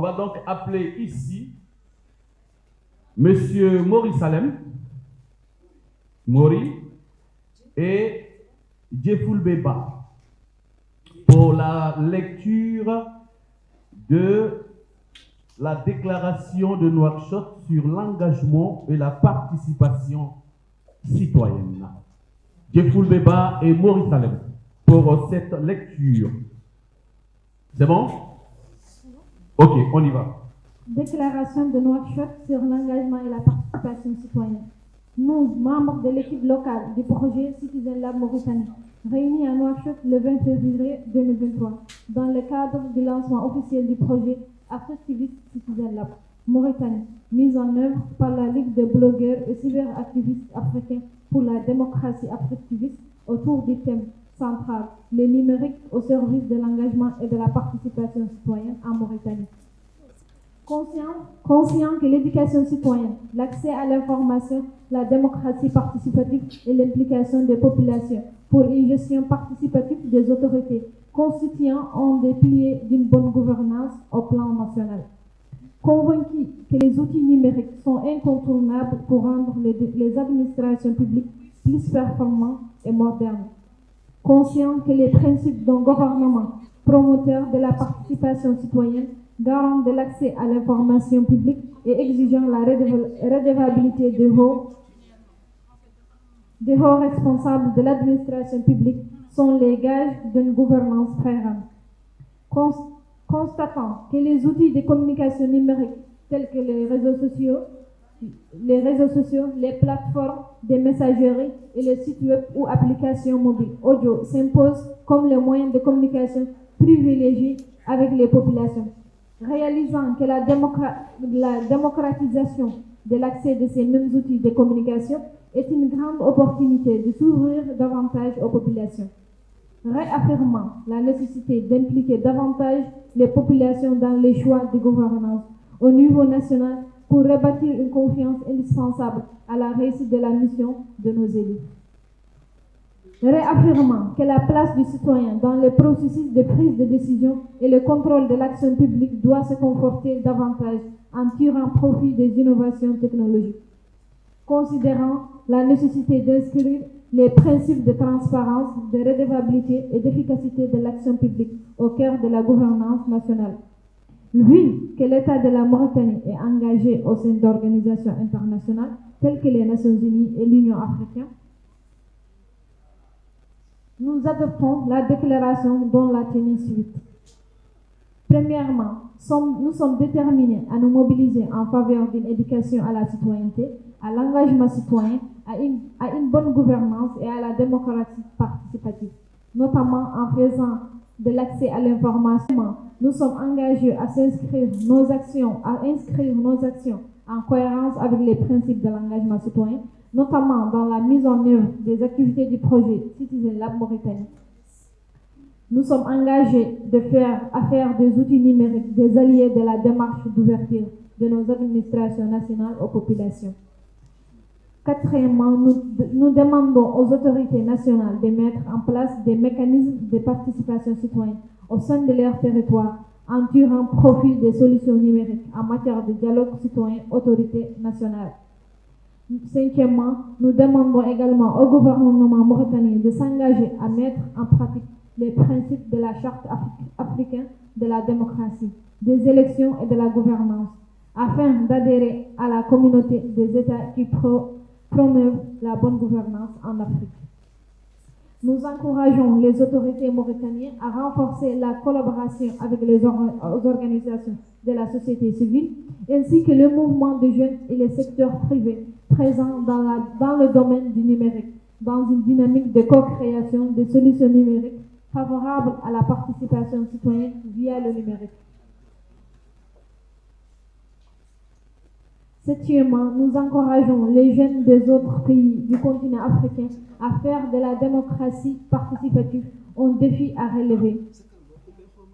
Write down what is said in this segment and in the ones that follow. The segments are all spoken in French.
On va donc appeler ici Monsieur Maurice Salem, Mori et Djefoul Beba pour la lecture de la déclaration de Nouakchott sur l'engagement et la participation citoyenne. Djefoul Beba et Maurice Salem pour cette lecture. C'est bon? Ok, on y va. Déclaration de Nouakchott sur l'engagement et la participation citoyenne. Nous, membres de l'équipe locale du projet Citizen Lab Mauritanie, réunis à Nouakchott le 20 février 2023, dans le cadre du lancement officiel du projet Africtivist Citizen Lab Mauritanie, mis en œuvre par la Ligue des blogueurs et cyberactivistes africains pour la démocratie africtiviste autour du thème central, le numérique au service de l'engagement et de la participation citoyenne en Mauritanie. Conscient que l'éducation citoyenne, l'accès à l'information, la démocratie participative et l'implication des populations pour une gestion participative des autorités constituant un des piliers d'une bonne gouvernance au plan national. Convaincu que les outils numériques sont incontournables pour rendre les administrations publiques plus performantes et modernes. Conscient que les principes d'un gouvernement promoteur de la participation citoyenne, garant de l'accès à l'information publique et exigeant la redevabilité des hauts responsables de l'administration publique sont les gages d'une gouvernance pérenne. Constatant que les outils de communication numérique tels que les réseaux sociaux, les plateformes de messagerie et les sites web ou applications mobiles audio s'imposent comme les moyens de communication privilégiés avec les populations. Réalisant que la démocratisation de l'accès de ces mêmes outils de communication est une grande opportunité de s'ouvrir davantage aux populations. Réaffirmant la nécessité d'impliquer davantage les populations dans les choix de gouvernance au niveau national pour rebâtir une confiance indispensable à la réussite de la mission de nos élus. Réaffirmant que la place du citoyen dans le processus de prise de décision et le contrôle de l'action publique doit se conforter davantage en tirant profit des innovations technologiques. Considérant la nécessité d'inscrire les principes de transparence, de redevabilité et d'efficacité de l'action publique au cœur de la gouvernance nationale. Vu que l'État de la Mauritanie est engagé au sein d'organisations internationales telles que les Nations Unies et l'Union africaine, nous adoptons la déclaration dont la tenue suite. Premièrement, nous sommes déterminés à nous mobiliser en faveur d'une éducation à la citoyenneté, à l'engagement citoyen, à une bonne gouvernance et à la démocratie participative, notamment en faisant de l'accès à l'information. Nous sommes engagés à inscrire nos actions en cohérence avec les principes de l'engagement citoyen, notamment dans la mise en œuvre des activités du projet Citizen Lab Mauritanie. Nous sommes engagés à faire des outils numériques des alliés de la démarche d'ouverture de nos administrations nationales aux populations. Quatrièmement, nous demandons aux autorités nationales de mettre en place des mécanismes de participation citoyenne au sein de leur territoire en tirant profit des solutions numériques en matière de dialogue citoyen autorité nationale. Cinquièmement, nous demandons également au gouvernement mauritanien de s'engager à mettre en pratique les principes de la Charte africaine de la démocratie, des élections et de la gouvernance, afin d'adhérer à la communauté des États qui promeuvent la bonne gouvernance en Afrique. Nous encourageons les autorités mauritaniennes à renforcer la collaboration avec les organisations de la société civile, ainsi que le mouvement de jeunes et les secteurs privés présents dans le domaine du numérique, dans une dynamique de co-création de solutions numériques favorables à la participation citoyenne via le numérique. Septièmement, nous encourageons les jeunes des autres pays du continent africain à faire de la démocratie participative un défi à relever.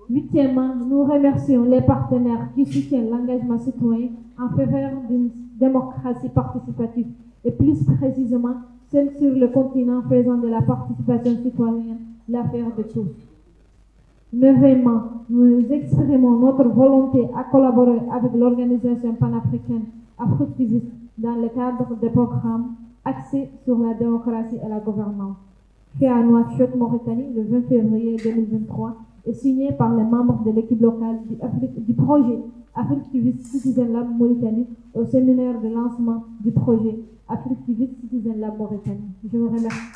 Huitièmement, nous remercions les partenaires qui soutiennent l'engagement citoyen en faveur d'une démocratie participative et plus précisément celle sur le continent faisant de la participation citoyenne l'affaire de tous. Neuvièmement, nous exprimons notre volonté à collaborer avec l'organisation panafricaine Afroactiviste dans le cadre des programmes axés sur la démocratie et la gouvernance, fait à Nouakchott, Mauritanie, le 20 février 2023, et signé par les membres de l'équipe locale du projet Afroactivist Citizen Lab Mauritanie au séminaire de lancement du projet Afroactivist Citizen Lab Mauritanie. Je vous remercie.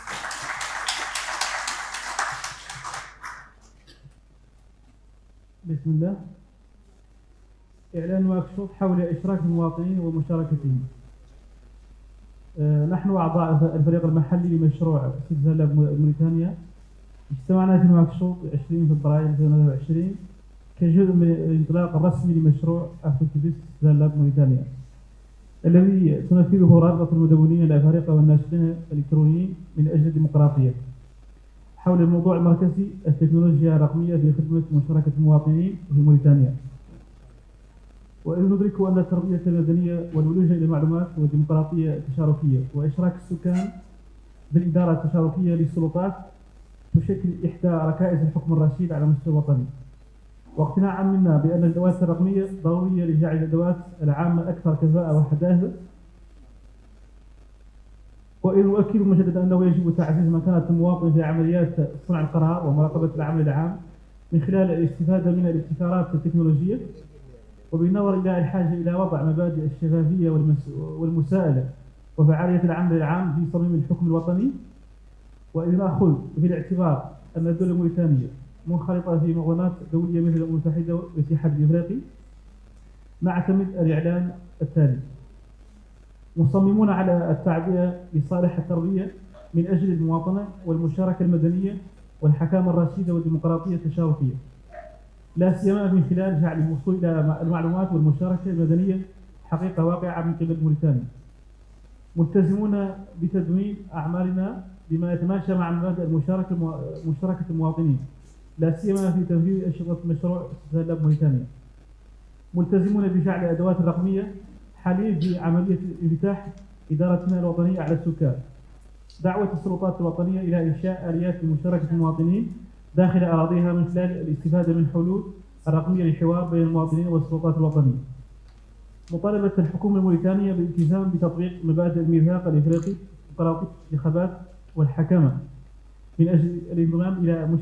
بسم الله. إعلان نواكشوط حول إشراك المواطنين ومشاركتهم. نحن أعضاء الفريق المحلي لمشروع سيتيزن لاب موريتانيا اجتمعنا في نواكشوط 20 فبراير 2023 كجزء من الانطلاق الرسمي لمشروع أفروكتيفيست سيتيزن لاب موريتانيا الذي تنفذه رابطة المدونين الأفارقة والناشطين الإلكترونيين من أجل الديمقراطية حول الموضوع المركزي التكنولوجيا الرقمية في خدمة مشاركة المواطنين في موريتانيا. وإذ ندرك أن التربية المدنية والولوج إلى المعلومات والديمقراطية التشاركية وإشراك السكان بالإدارة التشاركية للسلطات تشكل إحدى ركائز الحكم الرشيد على المستوى الوطني، واقتناعا منا بأن الأدوات الرقمية ضرورية لجعل الأدوات العامة أكثر كفاءة وحداثة. وإذ نؤكد مجددا أنه يجب تعزيز مكانة المواطن في عمليات صنع القرار ومراقبة العمل العام من خلال الاستفادة من الابتكارات التكنولوجية، وبالنظر إلى الحاجة إلى وضع مبادئ الشفافية والمساءلة وفعالية العمل العام في صميم الحكم الوطني. وإذ نأخذ في الاعتبار أن الدولة الموريتانية منخرطة في منظمات دولية مثل الأمم المتحدة والاتحاد الإفريقي، نعتمد الإعلان التالي: مصممون على التعبئة لصالح التربية من أجل المواطنة والمشاركة المدنية والحكامة الرشيدة والديمقراطية التشاركية، لا سيما من خلال جعل الوصول إلى المعلومات والمشاركة المدنية حقيقة واقعة من قبل موريتانيا، ملتزمون بتدوين أعمالنا بما يتماشى مع مبادئ مشاركة المواطنين، لا سيما في تنفيذ أنشطة مشروع سيتيزن لاب موريتانيا، ملتزمون بجعل الأدوات الرقمية حاليا في عملية انفتاح إدارتنا الوطنية على السكان، دعوة السلطات الوطنية إلى إنشاء آليات لمشاركة المواطنين داخل أراضيها من خلال الاستفادة من حلول الرقمية للحوار بين المواطنين والسلطات الوطنية، مطالبة الحكومة الموريتانية بالالتزام بتطبيق مبادئ الميثاق الإفريقي الديمقراطي الانتخابات والحكامة من أجل الانضمام إلى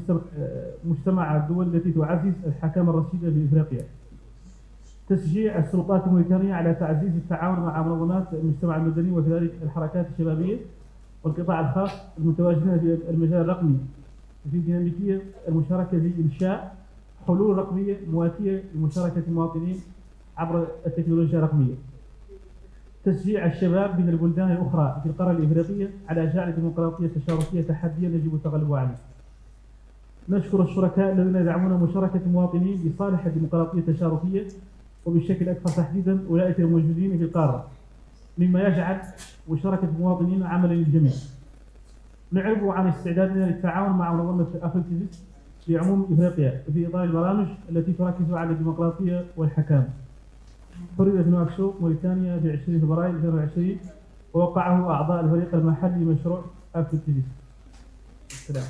مجتمع الدول التي تعزز الحكامة الرشيدة في إفريقيا، تشجيع السلطات الموريتانية على تعزيز التعاون مع منظمات المجتمع المدني وكذلك الحركات الشبابية والقطاع الخاص المتواجدين في المجال الرقمي في ديناميكية المشاركة في إنشاء حلول رقمية مواتية لمشاركة المواطنين عبر التكنولوجيا الرقمية، تشجيع الشباب من البلدان الأخرى في القارة الإفريقية على جعل الديمقراطية التشاركية تحديا يجب التغلب عليه. نشكر الشركاء الذين يدعمون مشاركة المواطنين لصالح الديمقراطية التشاركية وبشكل أكثر تحديدا أولئك الموجودين في القارة، مما يجعل مشاركة المواطنين عملا للجميع. نعرب عن استعدادنا للتعاون مع منظمة أفروكتيفيست في عموم إفريقيا في إطار البرامج التي تركز على الديمقراطية والحكام. فرض في نواكشوط موريتانيا في 20 فبراير 2020 ووقعه أعضاء الفريق المحلي لمشروع أفروكتيفيست. السلام.